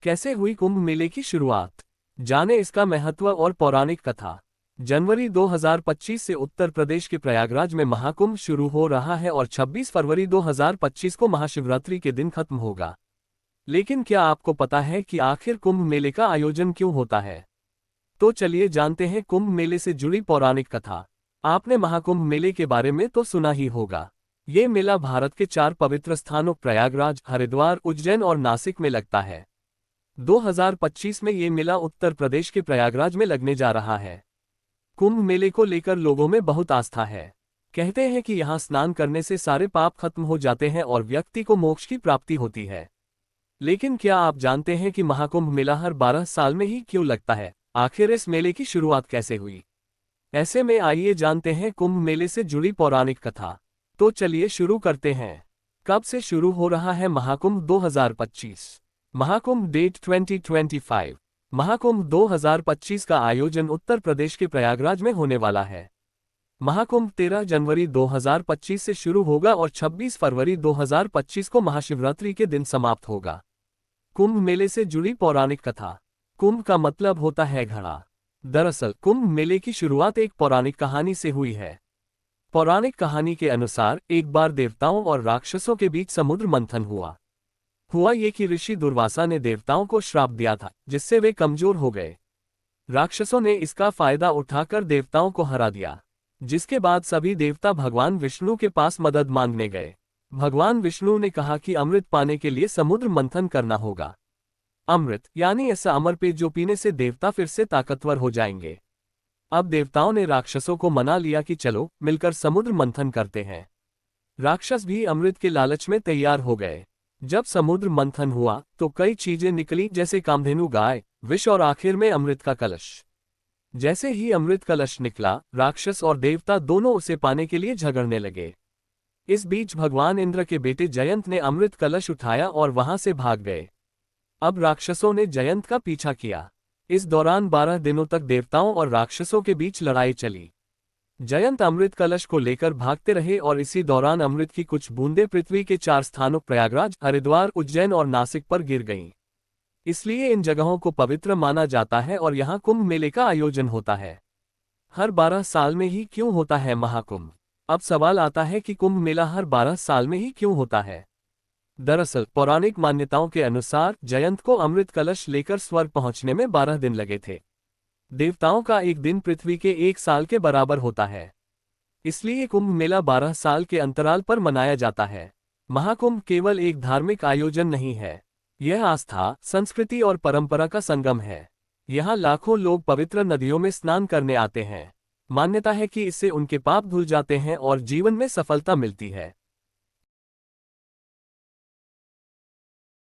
कैसे हुई कुंभ मेले की शुरुआत? जाने इसका महत्व और पौराणिक कथा। जनवरी 2025 से उत्तर प्रदेश के प्रयागराज में महाकुंभ शुरू हो रहा है और 26 फरवरी 2025 को महाशिवरात्रि के दिन खत्म होगा। लेकिन क्या आपको पता है कि आखिर कुंभ मेले का आयोजन क्यों होता है? तो चलिए जानते हैं कुंभ मेले से जुड़ी पौराणिक कथा। आपने महाकुंभ मेले के बारे में तो सुना ही होगा। ये मेला भारत के 4 पवित्र स्थानों प्रयागराज, हरिद्वार, उज्जैन और नासिक में लगता है। 2025 में ये मेला उत्तर प्रदेश के प्रयागराज में लगने जा रहा है। कुंभ मेले को लेकर लोगों में बहुत आस्था है। कहते हैं कि यहाँ स्नान करने से सारे पाप खत्म हो जाते हैं और व्यक्ति को मोक्ष की प्राप्ति होती है। लेकिन क्या आप जानते हैं कि महाकुंभ मेला हर 12 साल में ही क्यों लगता है? आखिर इस मेले की शुरुआत कैसे हुई? ऐसे में आइए जानते हैं कुंभ मेले से जुड़ी पौराणिक कथा। तो चलिए शुरू करते हैं। कब से शुरू हो रहा है महाकुंभ 2025? महाकुंभ डेट 2025। महाकुंभ 2025 का आयोजन उत्तर प्रदेश के प्रयागराज में होने वाला है। महाकुंभ 13 जनवरी 2025 से शुरू होगा और 26 फरवरी 2025 को महाशिवरात्रि के दिन समाप्त होगा। कुंभ मेले से जुड़ी पौराणिक कथा। कुंभ का मतलब होता है घड़ा। दरअसल कुंभ मेले की शुरुआत एक पौराणिक कहानी से हुई है। पौराणिक कहानी के अनुसार एक बार देवताओं और राक्षसों के बीच समुद्र मंथन हुआ ये कि ऋषि दुर्वासा ने देवताओं को श्राप दिया था, जिससे वे कमजोर हो गए। राक्षसों ने इसका फायदा उठाकर देवताओं को हरा दिया, जिसके बाद सभी देवता भगवान विष्णु के पास मदद मांगने गए। भगवान विष्णु ने कहा कि अमृत पाने के लिए समुद्र मंथन करना होगा। अमृत यानी ऐसा अमर पेय जो पीने से देवता फिर से ताकतवर हो जाएंगे। अब देवताओं ने राक्षसों को मना लिया कि चलो मिलकर समुद्र मंथन करते हैं। राक्षस भी अमृत के लालच में तैयार हो गए। जब समुद्र मंथन हुआ तो कई चीजें निकली, जैसे कामधेनु गाय, विष और आखिर में अमृत का कलश। जैसे ही अमृत कलश निकला, राक्षस और देवता दोनों उसे पाने के लिए झगड़ने लगे। इस बीच भगवान इंद्र के बेटे जयंत ने अमृत कलश उठाया और वहां से भाग गए। अब राक्षसों ने जयंत का पीछा किया। इस दौरान 12 दिनों तक देवताओं और राक्षसों के बीच लड़ाई चली। जयंत अमृत कलश को लेकर भागते रहे और इसी दौरान अमृत की कुछ बूंदें पृथ्वी के 4 स्थानों प्रयागराज, हरिद्वार, उज्जैन और नासिक पर गिर गईं। इसलिए इन जगहों को पवित्र माना जाता है और यहाँ कुंभ मेले का आयोजन होता है। हर 12 साल में ही क्यों होता है महाकुंभ? अब सवाल आता है कि कुंभ मेला हर 12 साल में ही क्यों होता है? दरअसल पौराणिक मान्यताओं के अनुसार जयंत को अमृत कलश लेकर स्वर्ग पहुंचने में 12 दिन लगे थे। देवताओं का एक दिन पृथ्वी के 1 साल के बराबर होता है। इसलिए कुंभ मेला 12 साल के अंतराल पर मनाया जाता है। महाकुंभ केवल एक धार्मिक आयोजन नहीं है, यह आस्था, संस्कृति और परंपरा का संगम है। यहाँ लाखों लोग पवित्र नदियों में स्नान करने आते हैं। मान्यता है कि इससे उनके पाप धुल जाते हैं और जीवन में सफलता मिलती है।